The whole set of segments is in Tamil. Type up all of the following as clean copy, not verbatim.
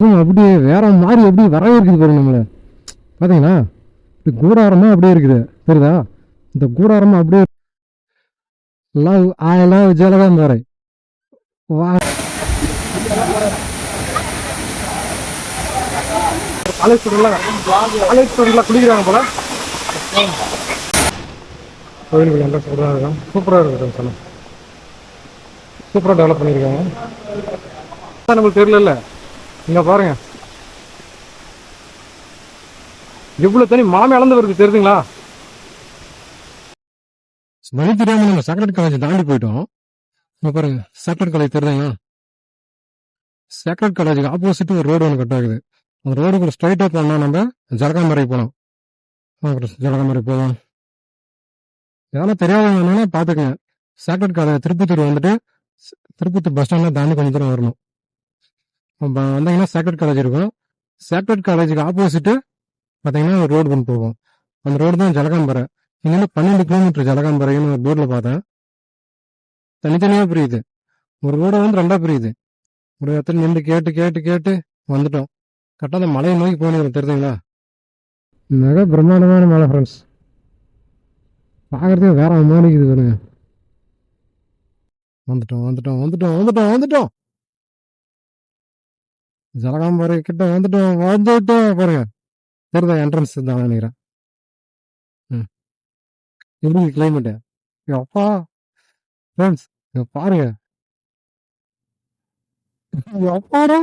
அப்படியே வேற மாதிரி எப்படி வரவேற்குது பாருங்க நம்மள. பாத்தீங்களா? இது கூடாரமா அப்படியே இருக்குது. தெரியுதா? இந்த கூடாரமா அப்படியே லவ் ஐ லவ் ஜலகாம்பரை. வா காலேஜ் ஸ்டூடெண்ட்லாம் குளிக்கிறாங்க போல. கோயிலுக்கு நல்லா சூப்பராக இருக்கும் சொன்ன சூப்பராக டெவலப் பண்ணியிருக்காங்க. நம்மளுக்கு தெரியல. இங்க பாருங்க எவ்வளவு தனி மாமி அளந்து வருது தெரியுதுங்களா? வழி தெரியாம நம்ம சேக்ரட் காலேஜ் தாண்டி போயிட்டோம். இங்க பாருங்க சேக்ரட் காலேஜ் தெரியுதுங்களா? சேக்ரட் காலேஜுக்கு ஆப்போசிட் ஒரு ரோடு ஒன்று கட் ஆகுது. அந்த ரோடுக்கு ஸ்ட்ரைட்டா போனா நம்ம ஜலகாம்பரை போனோம். ஜலகாம்பரை போகலாம். இதெல்லாம் தெரியாதவங்க பாத்துக்கங்க. சேக்ரட் காலேஜ் திருப்பத்தூர் வந்துட்டு திருப்பத்தூர் பஸ் ஸ்டாண்ட்ல தாண்டி கொஞ்சம் தூரம் வரணும். வந்தீங்கன்னா சேக்ரட் காலேஜ் இருக்கும். சேக்ரட் காலேஜுக்கு ஆப்போசிட் பாத்தீங்கன்னா ஒரு ரோடு கொண்டு போகும். அந்த ரோடு தான் ஜலகாம்பரை. இங்க 12 கிலோமீட்டர் ஜலகாம்பரைன்னு ஒரு போர்டில் பார்த்தேன். தனித்தனியா புரியுது. ஒரு ரோட வந்து ரெண்டா புரியுது. ஒரு இடத்துல நின்று கேட்டு கேட்டு கேட்டு வந்துட்டோம். கரெக்டாக அந்த மலையை நோக்கி போனது தெரியுதுங்களா? மிக பிரம்மாண்டமான மலை ஃப்ரெண்ட்ஸ். பார்க்கறதுக்கு வேற மாதிரி இருக்குது பாருங்க. வந்துட்டோம் வந்துட்டோம் வந்துட்டோம் வந்துட்டோம் வந்துட்டோம் ஜலகாம்பரை கிட்ட வந்துட்டோம் வந்துட்டோம் பாருங்க. தெரியுதா? என்ட்ரன்ஸ் தான் நினைக்கிறேன். எப்படி கிளைமேட்டு அப்பா ஃப்ரெண்ட்ஸ் பாருங்க. அப்பாடா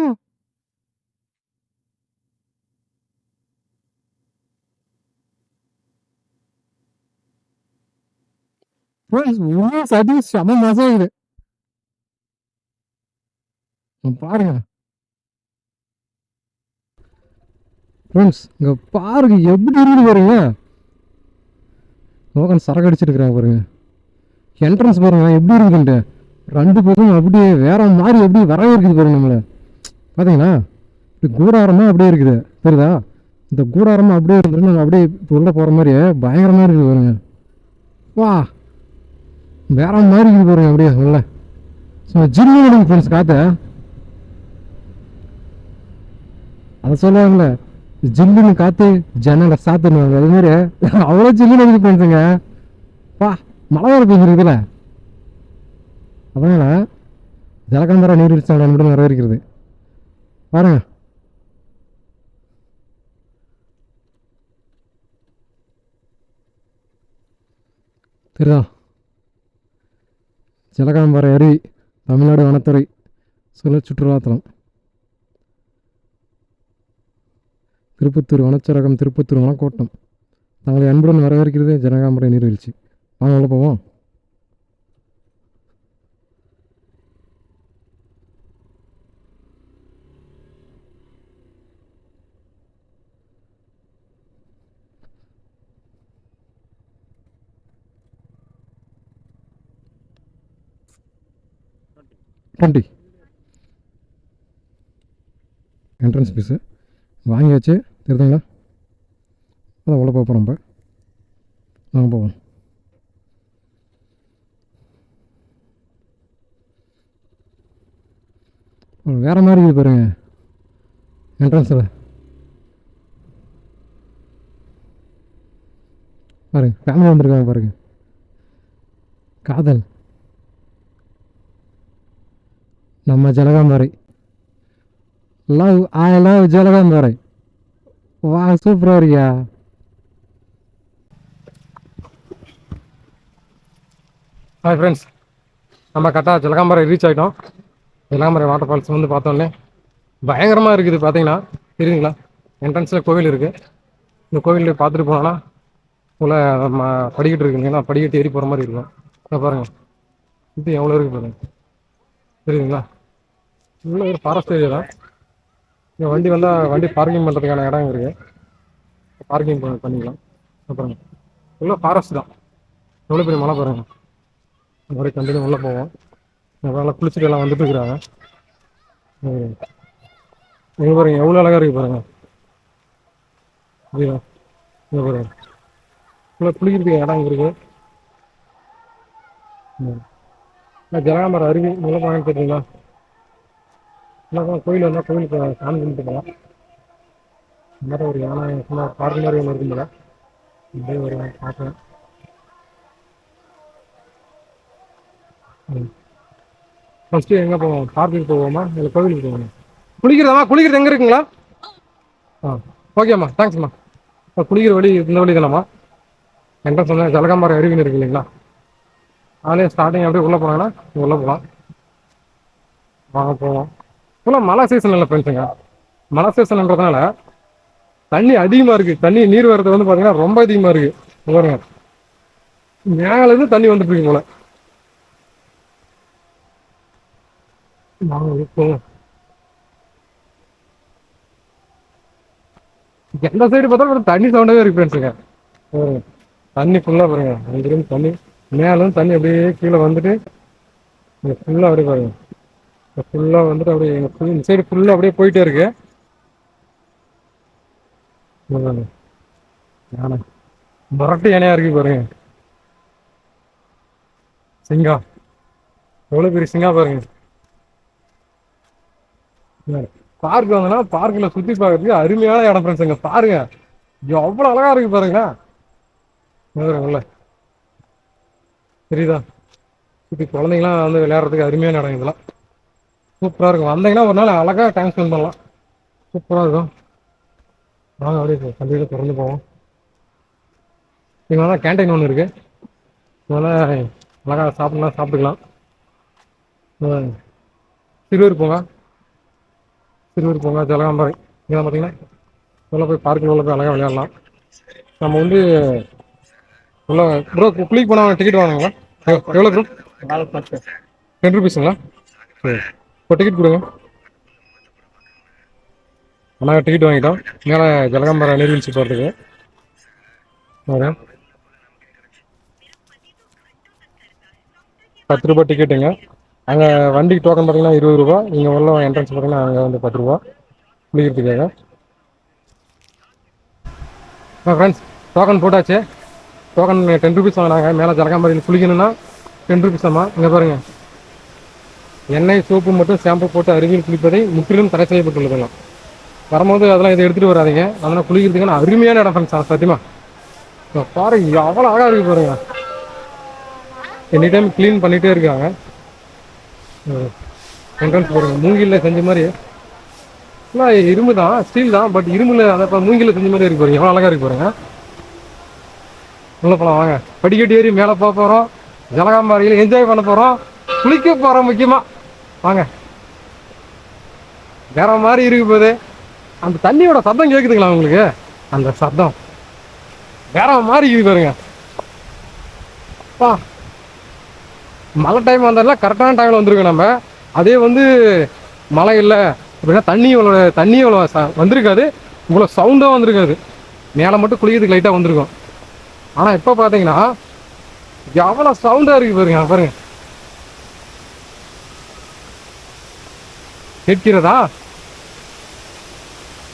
சதி செம மசா இது பாருங்க. ஃப்ரெண்ட்ஸ் இங்க பாருங்க எப்படி இருக்குது பாருங்க. மோகன் சரக்கு அடிச்சிட்டு இருக்கிறாங்க பாருங்க. என்ட்ரன்ஸ் பாருங்க எப்படி இருக்குன்ட்டு. ரெண்டு பக்கம் அப்படியே வேற மாதிரி எப்படி வரவேற்குது பாருங்க நம்மள. பாத்தீங்களா? இது கூடாரமா அப்படியே இருக்குது. தெரியுதா? இந்த கூடாரமா அப்படியே இருந்துட்டு நம்ம அப்படியே உள்ள போற மாதிரி பயங்கரமா இருக்குது பாருங்க. வா வேற மாதிரி இருக்குது பாருங்க அப்படியே உள்ள. ஜில்லு ஃப்ரெண்ட்ஸ் காத்த அதை சொல்லுவாங்களே ஜில்லுன்னு காத்து ஜன்னலை சாத்துனுவாங்க. அது மாதிரி அவ்வளோ ஜில்லுன்னு இருக்குது ஃப்ரெண்ட்ஸுங்க. வா மழை வர பெஞ்சிருக்குதுல. அதனால ஜலகாம்பரா நீர்வீழ்ச்சி மட்டும் வரவேற்கிறது பாருங்க. தெரியுதா? ஜலகாம்பரை அருவி தமிழ்நாடு வனத்துறை சுற்றுலாத்தலம். திருப்பத்தூர் வனச்சரகம் திருப்பத்தூர் வனக்கோட்டம் தங்களை அன்புடன் வரவேற்கிறது ஜலகாம்பரை நீர்வீழ்ச்சி. வாங்க உள்ள போவோம். என்ட்ரன்ஸ் ஃபீஸு வாங்கியாச்சு. தெரியுதுங்களா? அதான் உள்ள போகிறோம். இப்போ நாங்கள் போவோம். வேற மாதிரி இருக்குது பாருங்க என்ட்ரன்ஸில். பாருங்க ஃபேமிலி வந்துருக்காங்க பாருங்க. காதல் நம்ம ஜலகாம்பரை. Love I love ஜலகாம்பரை. வா சூப்பராக இருக்கியா? ஹாய் ஃப்ரெண்ட்ஸ், நம்ம கரெக்டாக ஜலகாம்பரை ரீச் ஆகிட்டோம். ஜலகாம்பரை வாட்டர் ஃபால்ஸ் வந்து பார்த்தோன்னே பயங்கரமாக இருக்குது. பார்த்தீங்கன்னா தெரியுதுங்களா? என்ட்ரன்ஸில் கோவில் இருக்குது. இந்த கோவில் பார்த்துட்டு போனோன்னா உள்ள படிக்கட்டு இருக்குங்களா? படிக்கட்டு ஏறி போகிற மாதிரி இருக்கும். இதை பாருங்கள் இது எவ்வளோ இருக்குது பாருங்கள். தெரியுதுங்களா? உள்ள ஒரு ஃபாரஸ்ட் ஏரியா தான். இங்கே வண்டி வந்தால் வண்டி பார்க்கிங் பண்ணுறதுக்கான இடம் இருக்குது. பார்க்கிங் பண்ணிக்கலாம். அப்புறம் உள்ள ஃபாரஸ்ட் தான். எவ்வளோ பெரிய மழை பாருங்க. இந்த மாதிரி கண்டினியூ உள்ளே போவோம். அதனால் குளிச்சுட்டு எல்லாம் வந்துட்டு இருக்கிறாங்க. இங்கே பாருங்க எவ்வளோ அழகாக இருக்குது பாருங்க. இங்கே பாருங்க உள்ள குளிக்கிறதுக்கு இடம் இருக்குது. ஜலகாம்பரம் அருவி உள்ள போனான்னு தெரியுங்களா? இல்லைதான் கோயில் வந்தால் கோயிலுக்கு சாமி கும்பிட்டு போகலாம். இந்த மாதிரி ஒரு யானை சும்மா பார்க்க மாதிரி ஒன்று இருக்கும் போல. அப்படியே ஒரு பார்க்கலாம். ஃபஸ்ட்டு எங்கே போவோம்? பார்க்குக்கு போவோமா இல்லை கோவிலுக்கு போவோமா? குளிக்கிறது எங்கே இருக்குங்களா? ஆ ஓகேம்மா, தேங்க்ஸ்ம்மா. இப்போ குளிக்கிற வழி இந்த வழி தானம்மா? என்ட்ரன்ஸ் சொன்னேன் ஜலகாம்பாறை அருவின்னு இருக்கு இல்லைங்களா? அதிலே ஸ்டார்டிங் அப்படியே உள்ளே போனாங்கன்னா உள்ளே போகலாம். வாங்க போவோம். இப்போலாம் மழை சீசன் இல்லை ஃப்ரெண்ட்ஸுங்க. மழை சீசன்ன்றதுனால தண்ணி அதிகமாக இருக்குது. தண்ணி நீர் வரது வந்து பார்த்தீங்கன்னா ரொம்ப அதிகமாக இருக்குது. பாருங்க, மேலேருந்து தண்ணி வந்துட்டு இருக்கு போல. வாங்க போவோம். எந்த சைடு பார்த்தாலும் தண்ணி சவுண்டாகவே இருக்கு ஃப்ரெண்ட்ஸுங்க. பாருங்க, தண்ணி ஃபுல்லாக பாருங்க. அங்கிருந்து தண்ணி மேலேருந்து தண்ணி அப்படியே கீழே வந்துட்டு இங்கே ஃபுல்லாக அப்படியே பாருங்க. ஃபுல்லாக வந்துட்டு அப்படியே இந்த சைடு ஃபுல்லாக அப்படியே போயிட்டே இருக்கு. யானை முரட்டு யானையா இருக்கு பாருங்க. சிங்கம் எவ்வளோ பெரிய சிங்கம் பாருங்க. பார்க் வந்தோன்னா பார்க்கில் சுற்றி பார்க்கறதுக்கு அருமையான இடம் ஃப்ரெண்ட்ஸுங்க. பாருங்க எவ்வளோ அழகா இருக்கு பாருங்களேன். உள்ள தெரியுதா? சுற்றி குழந்தைங்களாம் வந்து விளையாடுறதுக்கு அருமையான இடம் இதெல்லாம். சூப்பராக இருக்கும். வந்தீங்கன்னா ஒரு நாள் அழகாக டைம் ஸ்பெண்ட் பண்ணலாம். சூப்பராக இருக்கும். வாங்க அப்படியே கண்டிப்பாக திறந்து போவோம். இங்கே தான் கேன்டீன் ஒன்று இருக்குது. அதனால் அழகாக சாப்பிட்டுக்கலாம். சிறுவர் பூங்கா ஜலகாம்பாறை இங்கே பார்த்தீங்கன்னா உள்ள போய் பார்க்கில் உள்ள போய் அழகாக விளையாடலாம். நம்ம வந்து உள்ள ப்ரோ குளிக்கு போனால் டிக்கெட் வாங்குங்களா? எவ்வளோ ப்ரோ? 10 ருபீஸுங்களா? சரி, இப்போ டிக்கெட் கொடுங்க. ஆனால் டிக்கெட் வாங்கிட்டோம் மேலே ஜலகாம்பாறை நீர்வீழ்ச்சி போகிறதுக்கு. ஓகே, 10 ரூபா டிக்கெட்டுங்க. அங்கே வண்டிக்கு டோக்கன் பார்த்தீங்கன்னா 20 ரூபா. இங்கே உள்ள என்ட்ரன்ஸ் பார்த்தீங்கன்னா அங்கே வந்து 10 ரூபா குளிக்கிறதுக்காக. ஃப்ரெண்ட்ஸ் டோக்கன் போட்டாச்சு. டோக்கன் 10 ருபீஸ் வாங்கினாங்க. மேலே ஜலகாம்பாறையில் குளிக்கணும்னா 10 ருபீஸ் ஆமா. இங்கே பாருங்கள், எண்ணெய் சோப்பு மட்டும் ஷாம்பு போட்டு அருவியில் குளிப்பதை முற்றிலும் தடை செய்யப்பட்டுள்ளதுலாம். வரும்போது அதெல்லாம் இதை எடுத்துகிட்டு வராதிங்க. அதெல்லாம் குளிக்கிறதுக்கான அருமையான இடம் ஃப்ரெண்ட்ஸ். சத்தியமா பாருங்க அவ்வளோ அழகாக இருக்குது பாருங்க. எனி டைம் க்ளீன் பண்ணிகிட்டே இருக்காங்க. என்ட்ரன்ஸ் பாருங்க, மூங்கிலில் செஞ்ச மாதிரி. இல்லை இரும்பு தான், ஸ்டீல் தான், பட் இரும்பில் அதை இப்போ மூங்கிலில் செஞ்ச மாதிரி இருக்கு பாருங்க. எவ்வளோ அழகாக இருக்கு பாருங்க. உள்ள போகலாம் வாங்க. படிக்கட்டு ஏறி மேலே போக போகிறோம். ஜலகாம்பாறையில் என்ஜாய் பண்ண போகிறோம். குளிக்க போகிறோம் முக்கியமாக. வாங்க, வேற மாதிரி இருக்கு போது. அந்த தண்ணியோட சத்தம் கேட்குதுங்களா உங்களுக்கு? அந்த சத்தம் வேற மாதிரி இருக்குது பாருங்க. மழை டைம் வந்தாலும் கரெக்டான டைமில் வந்துருக்கோம் நம்ம. அதே வந்து மழை இல்லை அப்படின்னா தண்ணி இவ்வளோ வந்திருக்காது, இவ்வளோ சவுண்டாக வந்திருக்காது. மேலே மட்டும் குளிக்கிறதுக்கு லைட்டாக வந்திருக்கும். ஆனால் இப்போ பார்த்தீங்கன்னா எவ்வளோ சவுண்டாக இருக்குது பாருங்க. பாருங்க, கேட்கிறதா?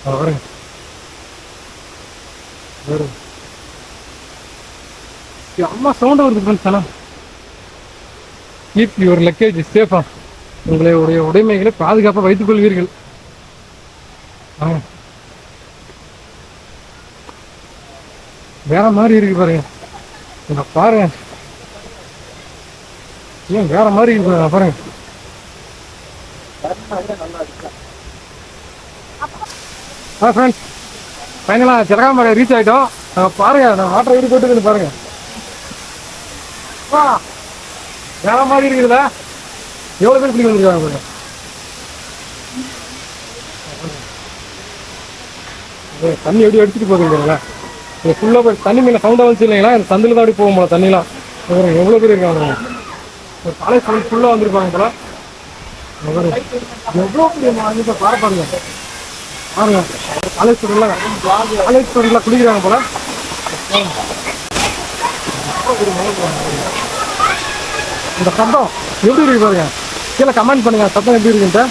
பாருங்க அம்மா சவுண்டாக வருது ஃப்ரெண்ட்ஸ். ஆனால் கீப் யுவர் லக்கேஜ் சேஃபா. உங்களுடைய உடைமைகளை பாதுகாப்பாக வைத்துக் கொள்வீர்கள். வேற மாதிரி இருக்கு பாருங்க. பாருங்க ஏன் வேற மாதிரி இருக்கு பாருங்க. ஃப்ரெண்ட்ஸ் ஃபைனலாக ஜலகாம்பாறை ரீச் ஆகிட்டோம். பாருங்க, நான் வாட்டர் எப்படி போட்டுக்குன்னு பாருங்க. வேற மாதிரி இருக்குதுல்ல? எவ்வளோ பேர் குளிக்க வந்துருக்காங்க பாருங்க. தண்ணி எப்படி அடிச்சுட்டு போகுதுங்களா? ஃபுல்லாக போய் தண்ணி மேலே சவுண்டாக வந்துச்சு இல்லைங்களா? இந்த சந்தில் தான் அப்படி போகும் போல தண்ணிலாம். எவ்வளோ பேர் இருக்காங்க. ஒரு காலேஜ் ஃபுல்லாக வந்துருப்பாங்க போல. எவ்வளோ பெரிய பாருங்க பாருங்க. காலேஜ் ஸ்டூடெண்ட்லாம் குளிக்கிறாங்க போல. இந்த சத்தம் எப்படி இருக்கு பாருங்க. கீழே கமெண்ட் பண்ணுங்க சத்தம் எப்படி இருக்குன்ட்டு.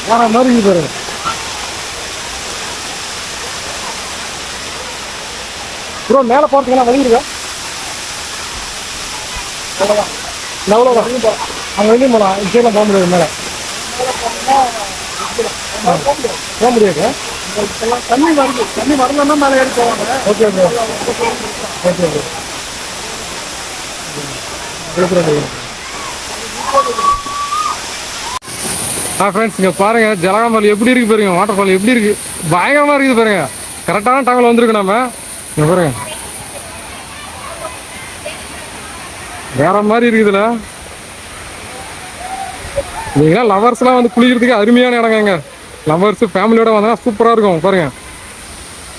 வேற மாதிரி இருக்கு பாருங்க. ப்ரோ மேலே போகிறதுக்கெல்லாம் வழி இருக்கா? அவ்வளோதான் அங்கே வெளியும் போகலாம். இப்படியெல்லாம் போக முடியாது மேலே. போக முடியாது. தண்ணி வருது, தண்ணி வரலன்னா மேலே ஏறி போவாங்க. Okay okay okay okay. Friends இங்கே பாருங்க ஜலகாம்பால் எப்படி இருக்கு பாருங்க, வாட்டர் ஃபால் எப்படி இருக்கு, பயங்கரமா இருக்குது பாருங்க. கரெக்டான டைமில் வந்திருக்கு நம்ம. இங்கே பாருங்க வேற மாதிரி இருக்குதுல. நீங்களாம் லவர்ஸ்லாம் வந்து குளிக்கிறதுக்கு அருமையான இடங்க. லவர்ஸ் ஃபேமிலியோட வந்தால் சூப்பராக இருக்கும் பாருங்க.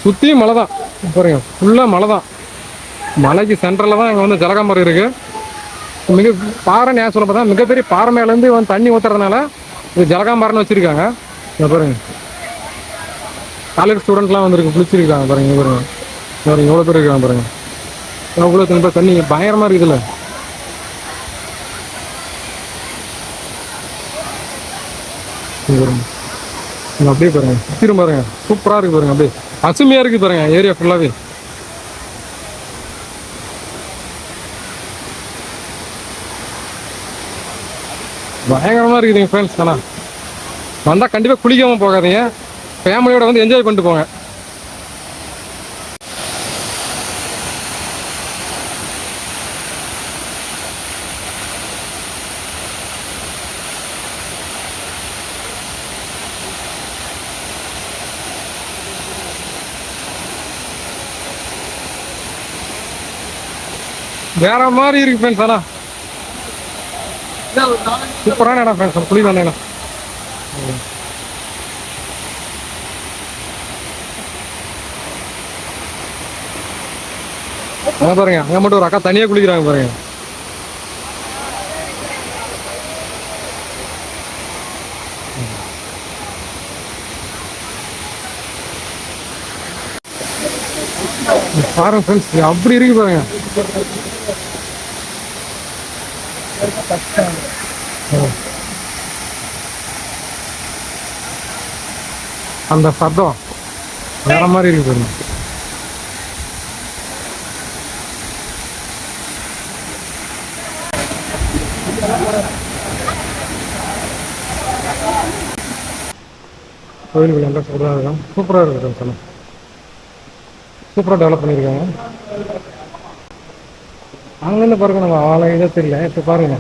சுற்றியும் மலை தான் பாருங்க, ஃபுல்லாக மலை தான். மலைக்கு சென்டரில் தான் இங்கே வந்து ஜலகாம்பரம் இருக்கு. மிக பாறை ஏன் சொல்ல பார்த்தா மிகப்பெரிய பாறை மேலேருந்து வந்து தண்ணி ஊற்றுறதுனால இது ஜலகாம்பரம்னு வச்சுருக்காங்க. இங்கே பாருங்க காலேஜ் ஸ்டூடெண்ட்லாம் வந்துருக்கு குளிச்சிருக்காங்க பாருங்க. இங்கே பாருங்க பாருங்க எவ்வளோ பேர் இருக்காங்க பாருங்க. எவ்வளோ தண்ணி பயங்கரமாக இருக்குதுல்ல. அப்படியே பாருங்க சுத்திரும் பாருங்க, சூப்பரா இருக்கு பாருங்க. அப்படியே பசுமையா இருக்கு பாருங்க ஏரியா ஃபுல்லாவே. பயங்கரமா இருக்குதுங்க ஃப்ரெண்ட்ஸ். ஆனால் வந்தா கண்டிப்பா குளிக்காம போகாதீங்க, ஃபேமிலியோட வந்து என்ஜாய் பண்ணிட்டு போங்க. வேற மாதிரி இருக்கு ஃப்ரெண்ட்ஸ். ஆனால் சூப்பரான இடம் ஃப்ரெண்ட்ஸ், குளிக்க வந்த இடம். அங்க பாருங்க, அங்க மட்டும் ஒரு அக்கா தனியா குளிக்கிறாங்க பாருங்க. பாருங்க ஃப்ரெண்ட்ஸ் அப்படி இருக்கு பாருங்க. அந்த சத்தம் வேற மாதிரி இருக்கு பாருங்க. கோயிலுக்கு நல்லா சூப்பராக இருக்கும், சூப்பராக இருக்கு சார். சூப்பராக டெவலப் பண்ணியிருக்காங்க. அங்கேருந்து பாருங்க நம்ம ஆளை இதை தெரியல. இப்போ பாருங்க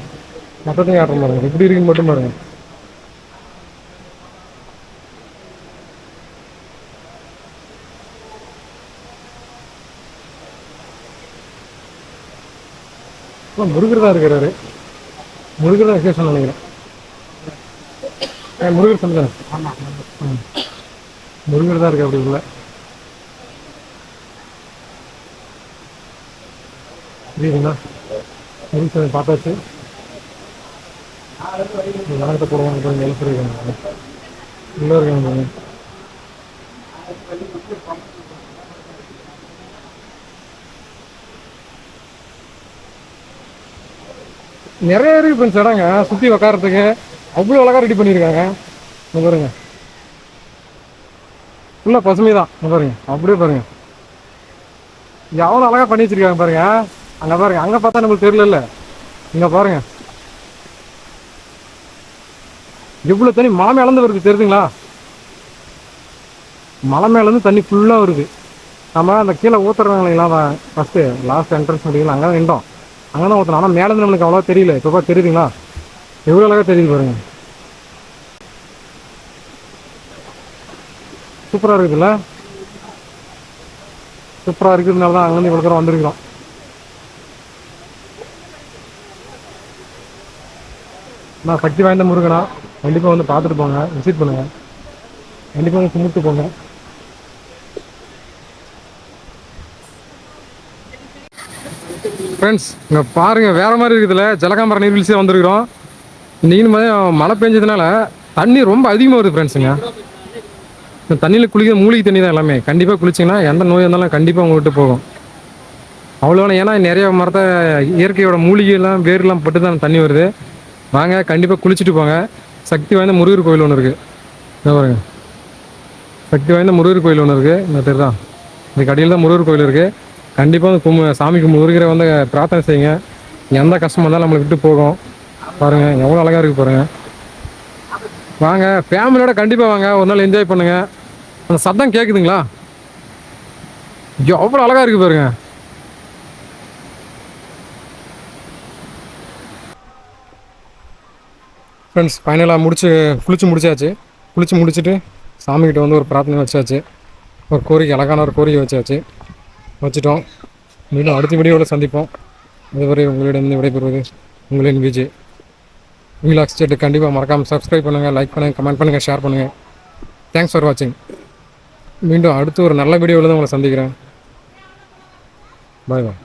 மொத்தத்தையும் ஆட்டம் பாருங்க எப்படி இருக்குன்னு மட்டும் பாருங்க. முருகர் தான் இருக்கிறாரு. முருகர் தான் விசேஷம் நினைக்கிறேன். முருகர் சொல்லுங்க. முருகர் தான் இருக்கு அப்படி உள்ள. புரியுதுங்களா? முருகர் பார்த்தாச்சு. நாகத்தை போடுவாங்க எழுப்பிருக்காங்க உள்ள இருக்காங்க. நிறைய இருக்கு ஃப்ரெண்ட்ஸ் இடங்க சுற்றி உக்காரத்துக்கு. அவ்வளோ அழகாக ரெடி பண்ணியிருக்காங்க. பாருங்க ஃபுல்லாக பசுமை தான். பாருங்க அப்படியே பாருங்க எவ்வளோ அழகாக பண்ணி வச்சிருக்காங்க பாருங்க. அங்கே பாருங்க, அங்கே பார்த்தா நம்மளுக்கு தெரியல. இங்கே பாருங்க எவ்வளோ தண்ணி மலை மேலேருந்து வருது தெரியுதுங்களா? மலை மேலேருந்து தண்ணி ஃபுல்லாக வருது. நம்ம அந்த கீழே ஊற்றுறாங்க இல்லைங்களா, ஃபஸ்ட்டு லாஸ்ட் என்ட்ரன்ஸ் முடியல அங்கே தான் நின்றோம். அங்கே தான் ஊற்றணும். ஆனால் மேலேருந்து நம்மளுக்கு அவ்வளோ தெரியல. இப்போ தெரியுதுங்களா எவ்வளோ அழகாக தெரியுது பாருங்க. சூப்பராக இருக்குதுல்ல? சூப்பராக இருக்கிறதுனால தான் அங்கேருந்து இவ்வளோ தூரம் வந்திருக்கிறோம். நான் சக்தி வாய்ந்த முருகனா கண்டிப்பாக வந்து பார்த்துட்டு போங்க, விசிட் பண்ணுங்க, கண்டிப்பாக வந்து கும்பிட்டு போங்க. ஃப்ரெண்ட்ஸ் இங்கே பாருங்கள் வேறு மாதிரி இருக்குதுல்ல. ஜலகாம்பரம் நீர்வீழ்ச்சியாக வந்திருக்கிறோம். இன்றைக்கி மழை பெஞ்சதுனால தண்ணி ரொம்ப அதிகமாக வருது ஃப்ரெண்ட்ஸுங்க. இந்த தண்ணியில் குளிக்க மூலிகை தண்ணி தான் எல்லாமே. கண்டிப்பாக குளிச்சிங்கன்னா எந்த நோய் இருந்தாலும் கண்டிப்பாக உங்கள் விட்டு போகும். அவ்வளோனா ஏன்னா நிறைய மரத்தை இயற்கையோட மூலிகைலாம் வேர்லாம் பட்டு தான் தண்ணி வருது. வாங்க கண்டிப்பாக குளிச்சுட்டு போங்க. சக்தி வாய்ந்த முருகர் கோயில் ஒன்று இருக்குது. இதை பாருங்க சக்தி வாய்ந்த முருகர் கோயில் ஒன்று இருக்குது. இந்த தெரு தான், இதுக்கு அடியில் தான் முருகர் கோயில் இருக்குது. கண்டிப்பாக சாமிக்கு முருகரை வந்து பிரார்த்தனை செய்யுங்க. எந்த கஷ்டமாக இருந்தாலும் நம்மளை விட்டு போகும். பாருங்கள் எவ்வளோ அழகாக இருக்குது பாருங்கள். வாங்க, ஃபேமிலியோட கண்டிப்பாக வாங்க, ஒரு நாள் என்ஜாய் பண்ணுங்கள். அந்த சத்தம் கேட்குதுங்களா? எவ்வளோ அழகாக இருக்குது பாருங்க. ஃப்ரெண்ட்ஸ், ஃபைனலாக குளிச்சு முடிச்சாச்சு. குளிச்சு முடிச்சுட்டு சாமிக்கிட்ட வந்து ஒரு பிரார்த்தனை வச்சாச்சு. ஒரு கோரிக்கை, அழகான ஒரு கோரிக்கை வச்சுட்டோம். மீண்டும் அடுத்த வீடியோவில் சந்திப்போம். அதுவரை உங்களிடம் விடைபெறுவது உங்களின் விஜய். வீலாக் ஸ்டேட்டு கண்டிப்பாக மறக்காமல் சப்ஸ்கிரைப் பண்ணுங்கள், லைக் பண்ணுங்கள், கமெண்ட் பண்ணுங்கள், ஷேர் பண்ணுங்கள். தேங்க்ஸ் ஃபார் வாட்சிங். மீண்டும் அடுத்து ஒரு நல்ல வீடியோவில் தான் உங்களை சந்திக்கிறேன். பாய் பாய்.